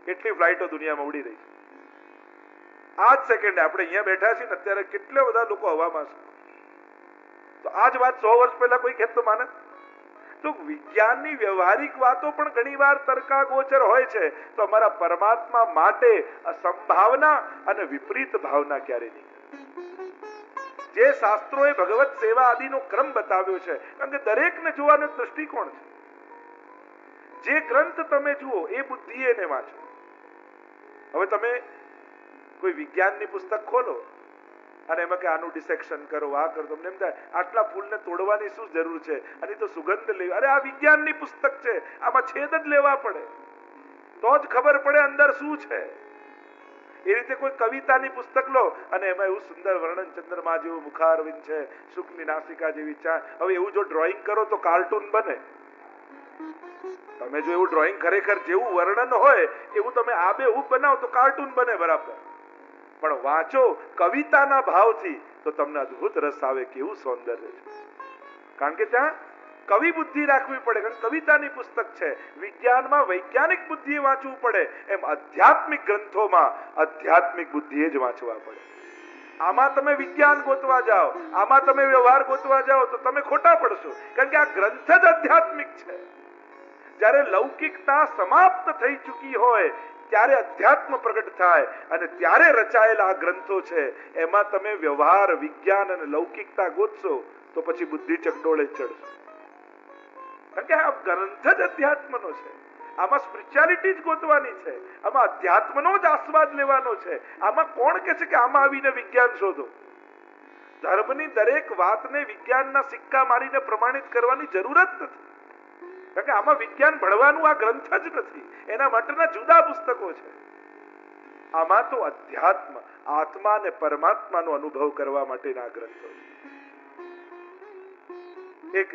કેટલી ફ્લાઇટો દુનિયામાં ઉડી રહી છે આ જ સેકન્ડે. આપણે અહીંયા બેઠા છીએ ને અત્યારે કેટલા બધા લોકો હવામાં છે. તો આ જ વાત 100 વર્ષ પહેલા કોઈ કહેત તો માને? તો વિજ્ઞાનની વ્યવહારિક વાતો પણ ઘણી વાર તર્કાગોચર હોય છે. તો અમારા પરમાત્મા માટે અસંભાવના અને વિપરીત ભાવના ક્યારે નહીં. જે શાસ્ત્રોએ ભગવત સેવા આદિનો ક્રમ બતાવ્યો છે, કારણ કે દરેકને જોવાનો દ્રષ્ટિકોણ છે. જે ગ્રંથ તમે જુઓ એ બુદ્ધિ એને વાંચો. હવે તમે કોઈ વિજ્ઞાનની પુસ્તક ખોલો અને એમાં કે આનું ડિસેક્શન કરો, આ કરો, તમને એમ થાય આટલા ફૂલને તોડવાની શું જરૂર છે, આની તો સુગંધ લેવી. અરે આ વિજ્ઞાનની પુસ્તક છે, આમાં છેદ જ લેવા પડે તો જ ખબર પડે અંદર શું છે. એ રીતે કોઈ કવિતાની પુસ્તક લો અને એમાં એવું સુંદર વર્ણન, ચંદ્રમા જેવું મુખારવિંદ છે, શુકની નાસિકા જેવી ચા. હવે એવું જો ડ્રોઈંગ કરો તો કાર્ટૂન બને. તમે જો એવું ડ્રોઈંગ ખરેખર જેવું વર્ણન હોય એવું તમે આબેહૂબ બનાવો તો કાર્ટૂન બને બરાબર. પણ વાંચો કવિતાના ભાવથી તો તમને અદ્ભુત રસ આવે, કેવું સૌંદર્ય છે. કારણ કે ત્યાં કવિ બુદ્ધિ રાખવી પડે, કારણ કવિતાની પુસ્તક છે. વિજ્ઞાનમાં વૈજ્ઞાનિક બુદ્ધિએ વાંચવું પડે, એમ આધ્યાત્મિક ગ્રંથોમાં આધ્યાત્મિક બુદ્ધિએ જ વાંચવા પડે. આમાં તમે વિજ્ઞાન ગોતવા જાઓ, આમાં તમે વ્યવહાર ગોતવા જાઓ તો તમે ખોટા પડશો, કારણ કે આ ગ્રંથ જ આધ્યાત્મિક છે. જ્યારે લૌકિકતા સમાપ્ત થઈ ચૂકી હોય ત્યારે અધ્યાત્મ પ્રગટ થાય, અને ત્યારે રચાયેલા આ ગ્રંથો છે એમાં તમે વ્યવહાર, વિજ્ઞાન અને લૌકિકતા ગોતશો તો પછી બુદ્ધિ ચકડોળે ચડશો. કારણ કે આ ગ્રંથ જ અધ્યાત્મનો છે. આમાં સ્પિરિચ્યુઆલિટી જ ગોતવાની છે, આમાં અધ્યાત્મનો જ આસ્વાદ લેવાનો છે. આમાં કોણ કહે છે કે આમાં આવીને વિજ્ઞાન શોધો? ધર્મની દરેક વાતને વિજ્ઞાનના સિક્કા મારીને પ્રમાણિત કરવાની જરૂર જ નથી. કારણ કે આમાં વિજ્ઞાન ભણવાનું આ ગ્રંથ જ નથી, એના માટેના જુદા પુસ્તકો છે. આમાં તો અધ્યાત્મ, આત્મા અને પરમાત્માનો અનુભવ કરવા માટેના ગ્રંથો છે. એક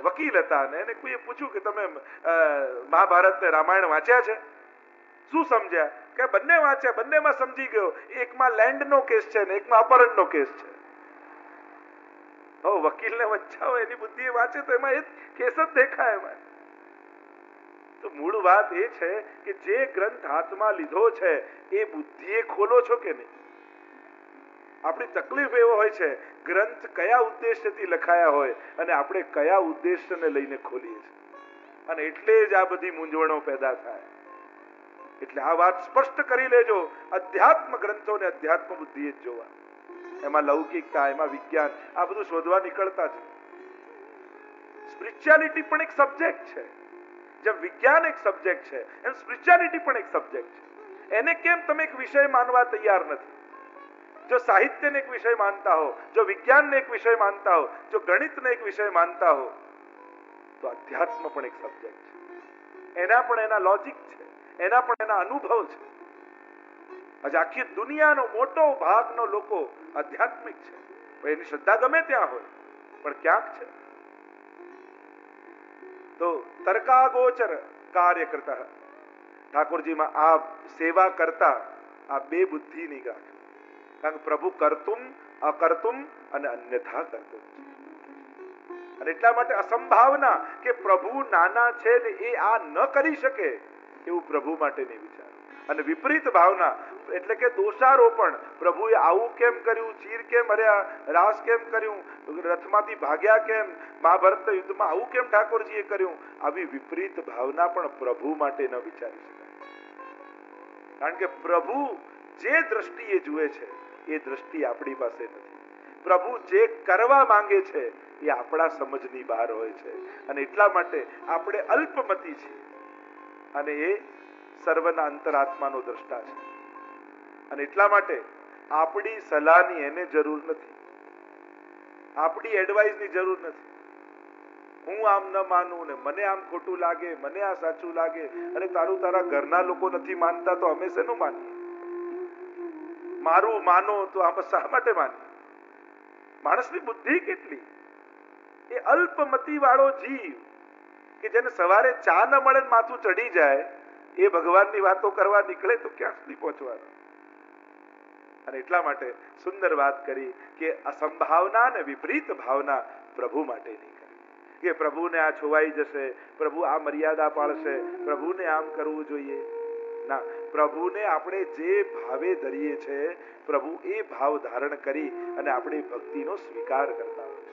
વકીલ હતા ને એને કોઈએ પૂછ્યું કે તમે મહાભારત ને રામાયણ વાંચ્યા છે, શું સમજ્યા? કે બંને વાંચ્યા, બંનેમાં સમજી ગયો. એકમાં લેન્ડનો કેસ છે ને એકમાં અપહરણનો કેસ છે. વકીલને વંચાવો એની બુદ્ધિ વાંચે તો એમાં એ કેસ જ દેખાય એમાં. તો મૂળ વાત એ છે કે જે ગ્રંથ હાથમાં લીધો છે એ બુદ્ધિએ ખોલો છો કે નહીં? આપણી તકલીફ એવો હોય છે, ગ્રંથ કયા ઉદ્દેશ્યથી લખાયા હોય અને આપણે કયા ઉદ્દેશ્યને લઈને ખોલીએ છીએ, અને એટલે જ આ બધી મૂંઝવણો પેદા થાય. એટલે આ વાત સ્પષ્ટ કરી લેજો, અધ્યાત્મ ગ્રંથોને અધ્યાત્મ બુદ્ધિએ જ જોવા. એમાં લૌકિકતા, એમાં વિજ્ઞાન, આ બધું શોધવા નીકળતા છે. સ્પિરિચ્યુઆલિટી પણ એક સબ્જેક્ટ છે. જેમ વિજ્ઞાન એક સબ્જેક્ટ છે એમ સ્પિરિચ્યુઆલિટી પણ એક સબ્જેક્ટ છે. એને કેમ તમે એક વિષય માનવા તૈયાર નથી? જો સાહિત્યને એક વિષય માનતા હો, જો વિજ્ઞાનને એક વિષય માનતા હો, જો ગણિતને એક વિષય માનતા હો, તો અધ્યાત્મ પણ એક સબ્જેક્ટ છે. એના પણ એના લોજિક છે, એના પણ એના અનુભવ છે. આજે આખી દુનિયાનો મોટો ભાગનો લોકો આધ્યાત્મિક છે, પણ એની શ્રદ્ધા ગમે ત્યાં હોય, પણ ક્યાંક છે. તો તર્કાગોચર કાર્ય કરતા ઠાકોરજીમાં આ સેવા કરતા આ બે બુદ્ધિ ની ગાંઠ. કારણ કે પ્રભુ કરતુમ, અકર્તુમ અને અન્યથા કરતુમ. અને એટલા માટે અસંભાવના કે પ્રભુ નાના છે ને એ આ ન કરી શકે એવું પ્રભુ માટે નહીં વિચાર. અને વિપરીત ભાવના એટલે કે દોષારોપણ, પ્રભુએ આવું કેમ કર્યું, ચીર કેમ હર્યા, રાસ કેમ કર્યું, રથમાંથી ભાગ્યા કેમ, મહાભારત યુદ્ધમાં આવું કેમ ઠાકોરજીએ કર્યું, આવી વિપરીત ભાવના પણ પ્રભુ માટે ન વિચારી શકાય. કારણ કે પ્રભુ જે દ્રષ્ટિએ જુએ છે એ દ્રષ્ટિ આપણી પાસે નથી. પ્રભુ જે કરવા માંગે છે એ આપણા સમજની બહાર હોય છે, અને એટલા માટે આપણે અલ્પમતી છીએ અને એ સર્વના અંતરાત્માનો દ્રષ્ટા છે. અને એટલા માટે આપણી સલાહની એને જરૂર નથી, આપણી એડવાઇસની જરૂર નથી. હું આમ ન માનું ને મને આમ ખોટું લાગે, મને આ સાચું લાગે, અને તારું તારા ઘરના લોકો નથી માનતા તો અમે શેનું માનીએ? મારું માનો તો આમ શા માટે માનીએ? માણસની બુદ્ધિ કેટલી! એ અલ્પમતી વાળો જીવ કે જેને સવારે ચા ન મળે માથું ચડી જાય, એ ભગવાનની વાતો કરવા નીકળે તો ક્યાં સુધી પહોંચવાનું? અને એટલા માટે સુંદર વાત કરી કે અસંભાવના ને વિપરીત ભાવના પ્રભુ માટે નહીં કરી કે પ્રભુને આ છોવાઈ જશે, પ્રભુ આ મર્યાદા પાળશે, પ્રભુને આમ કરવું જોઈએ. ના, પ્રભુને આપણે જે ભાવે ધરીએ છે, પ્રભુ એ ભાવ ધારણ કરી અને આપણી ભક્તિનો સ્વીકાર કરતા હોય.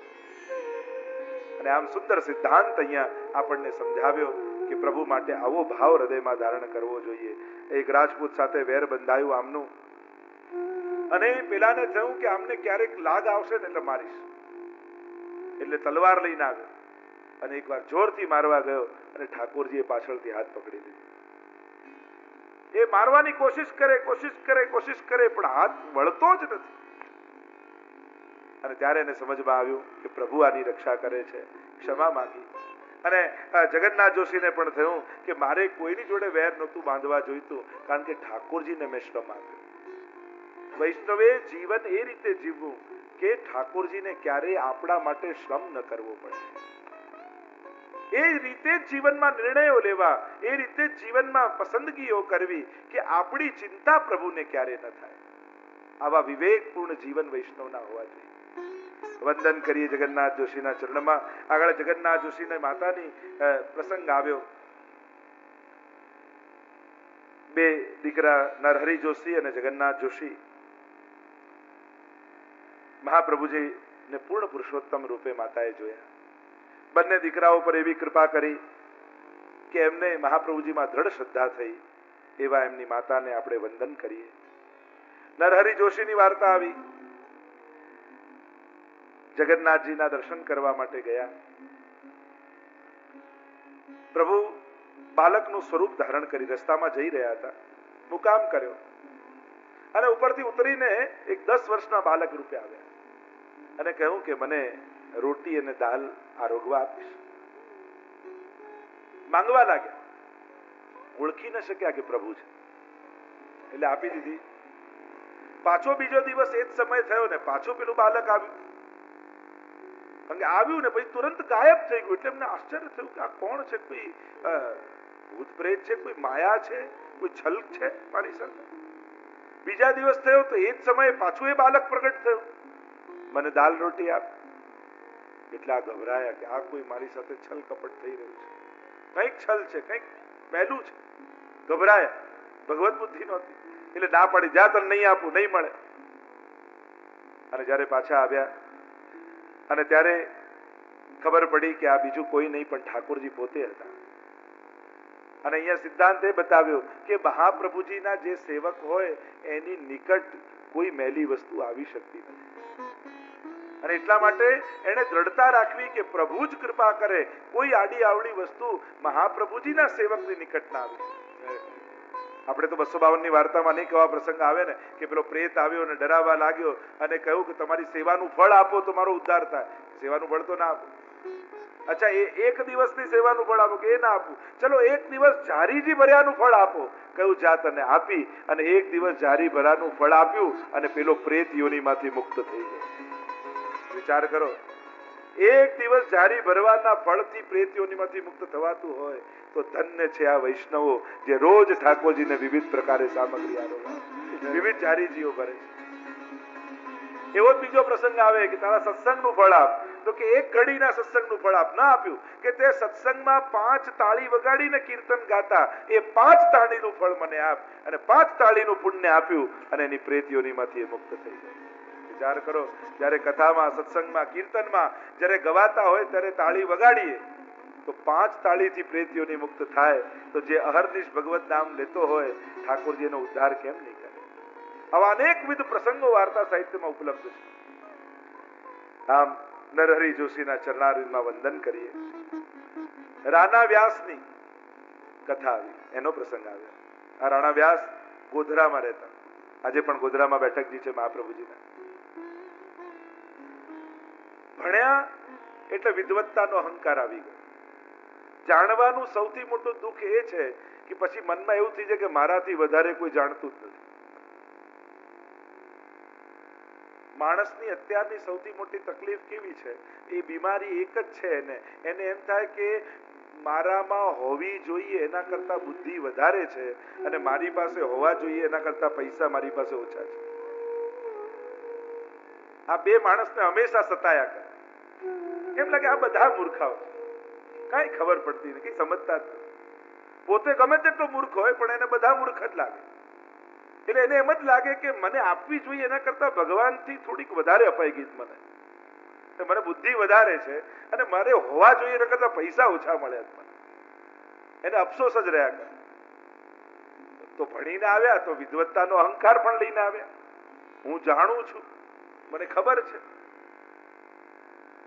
અને આમ સુંદર સિદ્ધાંત અહીંયા આપણને સમજાવ્યો કે પ્રભુ માટે આવો ભાવ હૃદયમાં ધારણ કરવો જોઈએ. એક રાજપૂત સાથે વેર બંધાયું આમનું, અને પેલાને થયું કે આમને ક્યારેક લાગ આવશે ને એટલે મારીશ, એટલે તલવાર લઈને આવ્યો અને એકવાર જોરથી મારવા ગયો અને ઠાકોરજીએ પાછળથી હાથ પકડી લીધો. એ મારવાની કોશિશ કરે પણ હાથ વળતો જ નથી. અને ત્યારે એને સમજમાં આવ્યું કે પ્રભુ આની રક્ષા કરે છે, ક્ષમા માંગી. અને જગન્નાથ જોશીને પણ થયું કે મારે કોઈની જોડે વેર નહોતું બાંધવા જોઈતું, કારણ કે ઠાકોરજીને મેં શ્રમ આપ્યો. વૈષ્ણવે જીવન એ રીતે જીવવું કે ઠાકોરજીને ક્યારેય આપણા માટે શ્રમ ન કરવો પડે. એ રીતે જીવનમાં નિર્ણયો લેવા, એ રીતે જીવનમાં પસંદગીઓ કરવી કે આપણી ચિંતા પ્રભુને ક્યારે ન થાય. આવા વિવેકપૂર્ણ જીવન વૈષ્ણવના હોવા જોઈએ. વંદન કરીએ જગન્નાથ જોશીના ચરણમાં. આગળ જગન્નાથ જોશીને માતાની પ્રસંગ આવ્યો. બે દીકરા નરહરી જોશી અને જગન્નાથ જોશી મહાપ્રભુજીને પૂર્ણ પુરુષોત્તમ રૂપે માતાએ જોયા. બંને દીકરાઓ પર એવી કૃપા કરી કે એમને મહાપ્રભુજીમાં દ્રઢ શ્રદ્ધા થઈ. એવા એમની માતાને આપણે વંદન કરીએ. નરહરી જોશીની વાર્તા આવી. જગન્નાથજીના દર્શન કરવા માટે ગયા. પ્રભુ બાલકનું સ્વરૂપ ધારણ કરી રસ્તામાં જઈ રહ્યા હતા. મુકામ કર્યો અને ઉપરથી ઉતરીને એક 10 વર્ષના બાલક રૂપે આવ્યા અને કહ્યું કે મને રોટી અને દાલ આરોગવા આપીશ. માંગવા લાગ્યા. ઓળખી ન શક્યા કે પ્રભુ છે એટલે આપી દીધી. પાછો બીજો દિવસ એ જ સમય થયો ને પાછું પેલું બાલક આવ્યું. આવ્યું ને પછી તુરંત ગાયબ થઈ ગયું. એટલે એમને આશ્ચર્ય થયું કે આ કોણ છે? કોઈ ભૂત પ્રેત છે? કોઈ માયા છે? કોઈ છલ છે મારી સાથે? બીજા દિવસ થયો તો એ જ સમયે પાછું એ બાલક પ્રગટ થયું. મને દાલ રોટી આપ. એટલા ગભરાયા કે આ કોઈ મારી સાથે છલ કપટ થઈ રહ્યું છે, કંઈક છલ છે, કંઈક પહેલું છે. ગભરાયા. ભગવત બુદ્ધિ નહોતી એટલે ના પાડી, જા તને નહીં આપું, નહીં મળે. અને જયારે પાછા આવ્યા અને ત્યારે ખબર પડી કે આ બીજું કોઈ નહીં પણ ઠાકોરજી પોતે હતા. અને અહીંયા સિદ્ધાંત એ બતાવ્યો કે મહાપ્રભુજીના જે સેવક હોય એની નિકટ કોઈ મેલી વસ્તુ આવી શકતી નથી. અને એટલા માટે એને દ્રઢતા રાખવી કે પ્રભુ જ કૃપા કરે. કોઈ આડી આવડી વસ્તુ મહાપ્રભુજીના સેવકની નિકટ ના આવે. આપણે તો 252 ની વાર્તામાં નહીં કેવા પ્રસંગ આવે ને કે પેલો પ્રેત આવ્યો અને ડરાવવા લાગ્યો અને કહ્યું કે તમારી સેવાનું ફળ આપો તો મારો ઉદ્ધાર થાય. સેવાનું ફળ તો ના આપો. અચ્છા, એ એક દિવસની સેવાનું ફળ આપો કે એ ના આપું. ચલો એક દિવસ જારીજી ભર્યાનું ફળ આપો. કહ્યું જા તને આપી. અને એક દિવસ જારી ભરાનું ફળ આપ્યું અને પેલો પ્રેત યોનીમાંથી મુક્ત થઈ ગયો. વિચાર કરો, એક દિવસ જારી ભરવાના ફળથી પ્રેત યોનીમાંથી મુક્ત થવાતું હોય તો ધન્ય છે આ વૈષ્ણવો જે રોજ ઠાકોરજીને વિવિધ પ્રકારે સામગ્રી આરોગ્ય, વિવિધ જારીજીઓ ભરે છે. એવો બીજો પ્રસંગ આવે કે તારા સત્સંગનું ફળ આપ. તો કે એક ઘડીના સત્સંગનું ફળ આપ. ના આપ્યું કે તે સત્સંગમાં 5 તાળી વગાડીને કીર્તન ગાતા, એ 5 તાળીનું ફળ મને આપ. અને 5 તાળીનું પુણ્ય આપ્યું અને એની પ્રેત યોનીમાંથી એ મુક્ત થઈ ગઈ. વિચાર કરો, જ્યારે કથામાં, સત્સંગમાં, કીર્તનમાં જ્યારે ગવાતા હોય ત્યારે તાળી વગાડીએ તો 5 તાળીથી પ્રેત યોની મુક્ત થાય, તો જે અહર્નિશ ભગવત નામ લેતો હોય ઠાકોરજી એનો ઉદ્ધાર કેમ નહીં કરે? આવા અનેકવિધ પ્રસંગો વાર્તા સાહિત્યમાં ઉપલબ્ધ છે. આમ નરહરી જોશીના ચરણારવિંદમાં વંદન કરીએ. રાણા વ્યાસની કથા આવી, એનો પ્રસંગ આવ્યો. આ રાણા વ્યાસ ગોધરામાં રહેતા. આજે પણ ગોધરામાં બેઠકજી છે મહાપ્રભુજીના. ભણ્યા એટલે વિદ્વત્તાનો અહંકાર આવી ગયો. જાણવાનું સૌથી મોટું દુઃખ એ છે કે પછી મનમાં એવું થઈ જાય કે મારાથી વધારે કોઈ જાણતું જ નથી. માણસની અત્યારની સૌથી મોટી તકલીફ કેવી છે? એ બીમારી એક જ છે એને એમ થાય કે મારામાં હોવી જોઈએ એના કરતા બુદ્ધિ વધારે છે અને મારી પાસે હોવા જોઈએ એના કરતા પૈસા મારી પાસે ઓછા છે. આ બે માણસને હંમેશા સતાયા કરે. એમ લાગે આ બધા મૂર્ખાઓ, કઈ ખબર પડતી નથી, કઈ સમજતા જ નથી. પોતે ગમે તેટલો મૂર્ખ હોય પણ એને બધા મૂર્ખ જ લાગે. એટલે એને એમ જ લાગે કે મને આપવી જોઈએ એના કરતા ભગવાનથી થોડીક વધારે અપાઈ ગઈ મને બુદ્ધિ વધારે છે અને મારે હોવા જોઈએ એના કરતા પૈસા ઓછા મળ્યા મને. એને અફસોસ જ રહ્યા કરે. તો ભણીને આવ્યા તો વિદ્વત્તાનો અહંકાર પણ લઈને આવ્યા. હું જાણું છું, મને ખબર છે.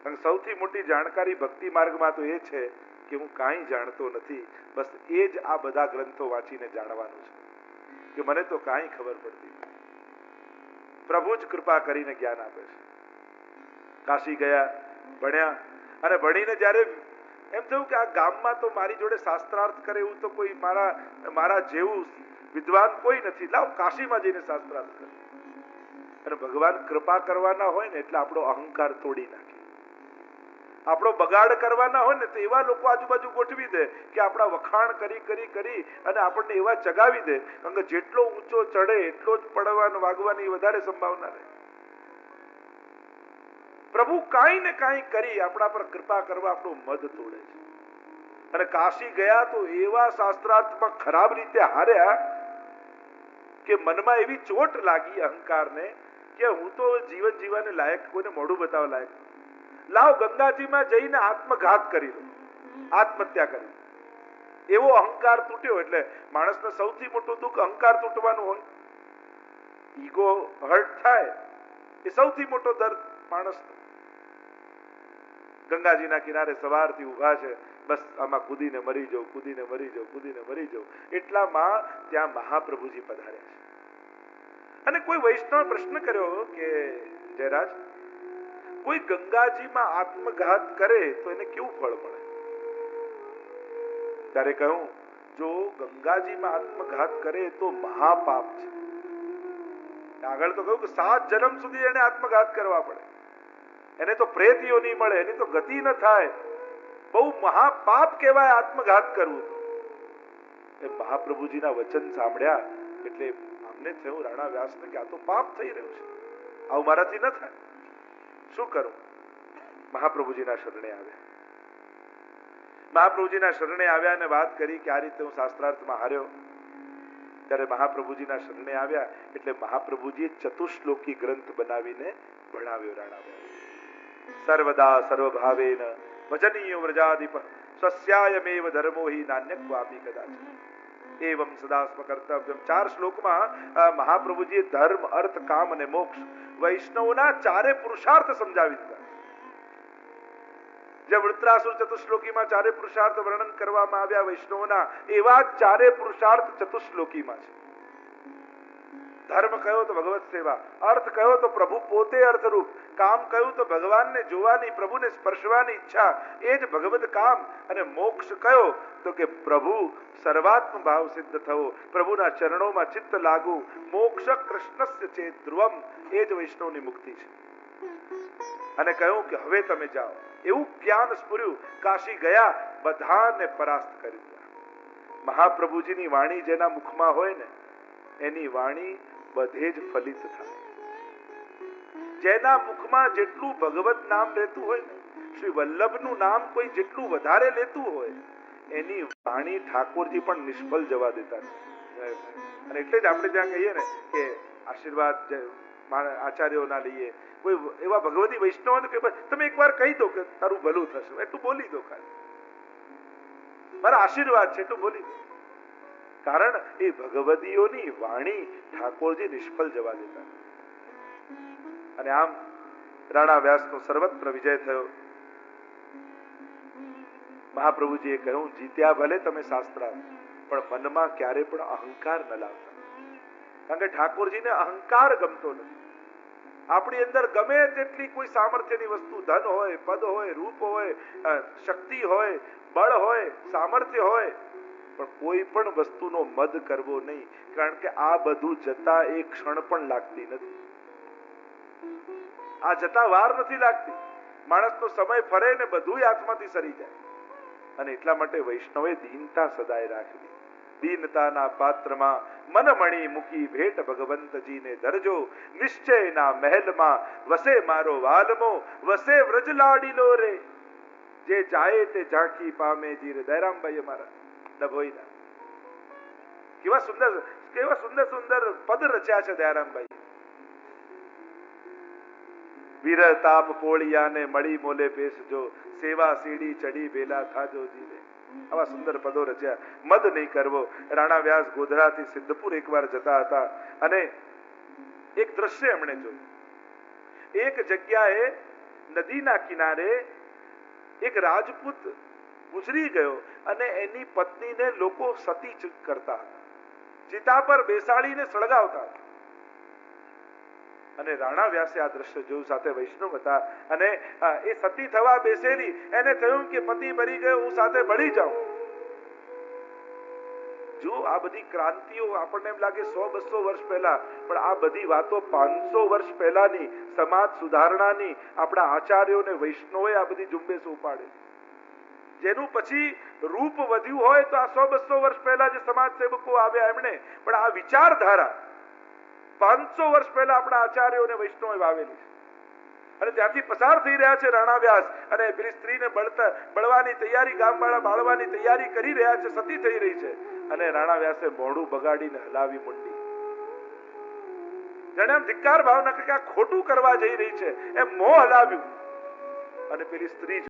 અને સૌથી મોટી જાણકારી ભક્તિ માર્ગમાં તો એ છે કે હું કાંઈ જાણતો નથી, બસ એ જ આ બધા ગ્રંથો વાંચીને જાણવાનું છે કે મને તો કાંઈ ખબર પડતી નથી. પ્રભુ જ કૃપા કરીને જ્ઞાન આપે છે. કાશી ગયા, ભણ્યા અને ભણીને જ્યારે એમ થયું કે આ ગામમાં તો મારી જોડે શાસ્ત્રાર્થ કરે એવું તો કોઈ મારા જેવું વિદ્વાન કોઈ નથી, લાવ કાશીમાં જઈને શાસ્ત્રાર્થ કરે. અને ભગવાન કૃપા કરવાના હોય ને એટલે આપણો અહંકાર તોડી નાખે. આપણો બગાડ કરવાના હોય ને તો એવા લોકો આજુબાજુ ગોઠવી દે કે આપણા વખાણ કરી કરી કરી અને આપણને એવા ચગાવી દે, કારણ કે જેટલો ઊંચો ચડે એટલો જ પડવાનું વાગવાની વધારે સંભાવના રહે. પ્રભુ કાંઈ ને કાંઈ કરી આપણા પર કૃપા કરવા આપણું મદ તોડે છે. અને કાશી ગયા તો એવા શાસ્ત્રાર્થમાં ખરાબ રીતે હાર્યા કે મનમાં એવી ચોટ લાગી અહંકારને કે હું તો જીવન જીવવાને લાયક, કોઈને મોઢું બતાવવા લાયક. લાવ ગંગાજીમાં જઈને આત્મઘાત કરી લો, આત્મહત્યા કરી. એવો અહંકાર તૂટ્યો. એટલે માણસને સૌથી મોટું દુઃખ અહંકાર તૂટવાનું હોય. ઈગો હર્ટ થાય એ સૌથી મોટો દર્દ માણસનો. ગંગાજીના કિનારે સવારથી ઉભા છે, બસ આમાં કૂદીને મરી જાઉં, કૂદીને મરી જાઉં, કૂદીને મરી જાઉં. એટલામાં ત્યાં મહાપ્રભુજી પધાર્યા છે. અને કોઈ વૈષ્ણવ પ્રશ્ન કર્યો કે જયરાજ, કોઈ ગંગાજીમાં આત્મઘાત કરે તો એને કેવું ફળ મળે? ત્યારે કહ્યું, જો ગંગાજીમાં આત્મઘાત કરે તો મહાપાપ છે. આગળ તો કહ્યું કે 7 જન્મ સુધી એને આત્મઘાત કરવા પડે, એને તો પ્રેત યોની મળે, એની તો ગતિ ન થાય. બહુ મહાપાપ કહેવાય આત્મઘાત કરવું. એ મહાપ્રભુજીના વચન સાંભળ્યા એટલે અમને થયું રાણા વ્યાસને કે આ તો પાપ થઈ રહ્યું છે, આવું મારાથી ન થાય, શું કરું? મહાપ્રભુજીના શરણે આવ્યા. મહાપ્રભુજીના શરણે આવ્યા અને વાત કરી કે આ રીતે હું શાસ્ત્રાર્થમાં હાર્યો. ત્યારે મહાપ્રભુજીના શરણે આવ્યા એટલે મહાપ્રભુજીએ ચતુશ્લોકી ગ્રંથ બનાવીને ભણાવ્યો રાણા વ્યાસ. સર્વદા સર્વભાવેન ભજનીયો વ્રજાધિપ સ્વસ્યાયમેવ ધર્મો હિ નાન્યક્વાપી કદાચ એવમ સદાસ્મ કર્તવ્યમ. 4 શ્લોકમાં મહાપ્રભુજીએ ધર્મ, અર્થ, કામ અને મોક્ષ વૈષ્ણવના 4 પુરુષાર્થ સમજાવી દીધા. જે વૃત્રાસુર ચતુશ્લોકીમાં 4 પુરુષાર્થ વર્ણન કરવામાં આવ્યા વૈષ્ણવના, એવા 4 પુરુષાર્થ ચતુશ્લોકીમાં છે. ધર્મ કયો તો ભગવત સેવા, અર્થ કયો તો પ્રભુ પોતે અર્થરૂપ, કામ કયું તો ભગવાનને જોવાની, પ્રભુને સ્પર્શવાની ઈચ્છા, એ જ ભગવત કામ. અને મોક્ષ કયો તો કે પ્રભુ સર્વાત્મ ભાવ સિદ્ધ થવો, પ્રભુના ચરણોમાં ચિત્ત લાગવું. મોક્ષ કૃષ્ણસ્ય ચેત ધ્રુવમ, એ જ વૈષ્ણવની મુક્તિ છે. અને કહ્યું કે હવે તમે જાઓ. એવું જ્ઞાન સ્ફુર્યું. કાશી ગયા, બધાને પરાસ્ત કરી દીધા. મહાપ્રભુજીની વાણી જેના મુખમાં હોય ને એની વાણી બધે જ ફલિત થાય. જેના મુખમાં જેટલું ભગવત નામ લેતું હોય ને, શ્રી વલ્લભનું નામ કોઈ જેટલું વધારે લેતું હોય, એની વાણી ઠાકોરજી પણ નિષ્ફળ જવા દેતા નથી. અને એટલે જ આપણે ત્યાં કહીએ ને કે આશીર્વાદ આચાર્યોના લઈએ. કોઈ એવા ભગવતી વૈષ્ણવ કે તમે એકવાર કહી દો કે તારું ભલું થશે, એટલું બોલી દો, ખાલી મારા આશીર્વાદ છે એટલું બોલી દો. કારણ એ ભગવતીઓની વાણી ઠાકોરજી નિષ્ફળ જવા દેતા. અને આમ રાણા વ્યાસનો સર્વત્ર વિજય થયો. મહાપ્રભુજીએ કહ્યું, જીત્યા ભલે તમે શાસ્ત્રાર્થ, પણ મનમાં ક્યારે પણ અહંકાર ન લાવતા. કારણ કે ઠાકોરજીને અહંકાર ગમતો નથી. આપણી અંદર ગમે તેટલી કોઈ સામર્થ્યની વસ્તુ, ધન હોય, પદ હોય, રૂપ હોય, શક્તિ હોય, બળ હોય, સામર્થ્ય હોય, પણ કોઈ પણ વસ્તુનો મદ કરવો નહીં. કારણ કે આ બધું જતા એક ક્ષણ પણ લાગતી નથી. આ જતા વાર નથી લાગતી. માણસનો સમય ફરે ને બધું હાથમાંથી સરી જાય. અને એટલા માટે વૈષ્ણવે દીનતા સદાય રાખવી. દીનતાના પાત્રમાં મનમણી મૂકી ભેટ ભગવંતજીને ધરજો. નિશ્ચયના મહેલમાં વસે મારો વાલમો, વસે વ્રજ લાડીલો રે. જે જાય તે ઝાંખી પામે જીર. દયરામભાઈ અમારા ડભોઈના કેવા સુંદર સુંદર પદ રચ્યા છે દયારામભાઈ. વિરતાપ પોળિયાને મળી મોલે પેસજો, સેવા સીડી ચડી બેલા થાજો જીવે. આવા સુંદર પદો રચ્યા. મદ નહીં કરવો. રાણા વ્યાસ ગોધરાથી સિદ્ધપુર એકવાર જતા હતા અને એક દ્રશ્ય એમણે જોયું. એક જગ્યાએ નદીના કિનારે એક રાજપૂત ગુજરી ગયો અને એની પત્નીને લોકો સતી કરતા હતા, ચિતા પર બેસાડીને સળગાવતા હતા. અને રાણા વ્યાસે આ દ્રશ્ય જોયું, સાથે વૈષ્ણવ હતા અને એ સતી થવા બેસેલી, એને થયું કે પતિ મરી ગયો, હું સાથે બળી જાઉં. જો આ બધી ક્રાંતિઓ આપણને એમ લાગે 100-200 વર્ષ પહેલા, પણ આ બધી વાતો 500 વર્ષ પહેલાની સમાજ સુધારણાની આપણા આચાર્યો અને વૈષ્ણવોએ આ બધી ઝુંબેશ ઉપાડી, જેનું પછી રૂપ વધ્યું હોય તો આ 100-200 વર્ષ પહેલા જે સમાજ સેવકો આવ્યા એમણે, પણ આ વિચારધારા 500 વર્ષ પહેલા આપણા આચાર્યો અને વૈષ્ણવોએ વાવેલી છે. અને ત્યાંથી પસાર થઈ રહ્યા છે રાણા વ્યાસ અને પેલી સ્ત્રીને બળવાની તૈયારી, ગામવાળા બાળવાની તૈયારી કરી રહ્યા છે, સતી થઈ રહી છે. અને રાણા વ્યાસે મોઢું બગાડીને હલાવી મુંડી, જાણે આમ ધિક્કાર ભાવના કે આ ખોટું કરવા જઈ રહી છે એમ મોં હલાવ્યું અને પેલી સ્ત્રી